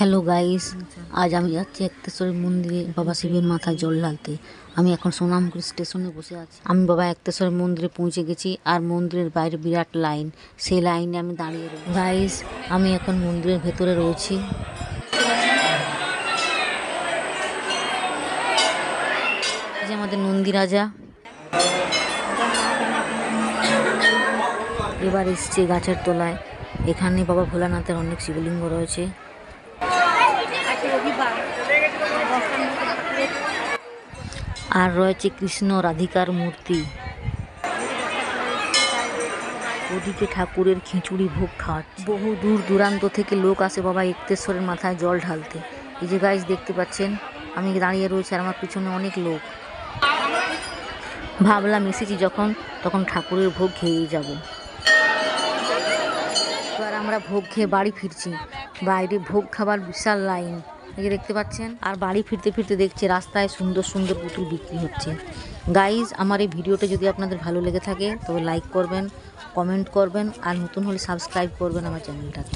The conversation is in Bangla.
হ্যালো গাইস, আজ আমি যাচ্ছি একতেশ্বরী মন্দিরে বাবা শিবের মাথায় জল ঢালতে। আমি এখন সোনামপুর স্টেশনে বসে আছি। আমি বাবা একতেশ্বরী মন্দিরে পৌঁছে গেছি আর মন্দিরের বাইরে বিরাট লাইন। সেই লাইনে আমি দাঁড়িয়ে রয়েছি। গাইস, আমি এখন মন্দিরের ভেতরে রয়েছি। এই যে আমাদের নন্দী রাজা এবার এসছে গাছের তলায়। এখানে বাবা ভোলানাথের অনেক শিবলিঙ্গ রয়েছে। আর রয়েছে কৃষ্ণ রাধিকার মূর্তি। ওদিকে ঠাকুরের খিচুড়ি ভোগ খাওয়াচ্ছে। বহু দূর দূরান্ত থেকে লোক আসে বাবা একতেশ্বরের মাথায় জল ঢালতে। এই যে গাইস দেখতে পাচ্ছেন, আমি দাঁড়িয়ে রয়েছি আর আমার পিছনে অনেক লোক। ভাবলাম এসেছি যখন, তখন ঠাকুরের ভোগ খেয়েই যাব। এবার আমরা ভোগ খেয়ে বাড়ি ফিরছি। বাইরে ভোগ খাবার বিশাল লাইন, এই যে দেখতে পাচ্ছেন। আর বাড়ি ফিরতে ফিরতে দেখছি রাস্তায় সুন্দর সুন্দর পুতুল বিক্রি হচ্ছে। গাইজ, আমার এই ভিডিওটা যদি আপনাদের ভালো লেগে থাকে তবে লাইক করবেন, কমেন্ট করবেন আর নতুন হলে সাবস্ক্রাইব করবেন আমার চ্যানেলটাকে।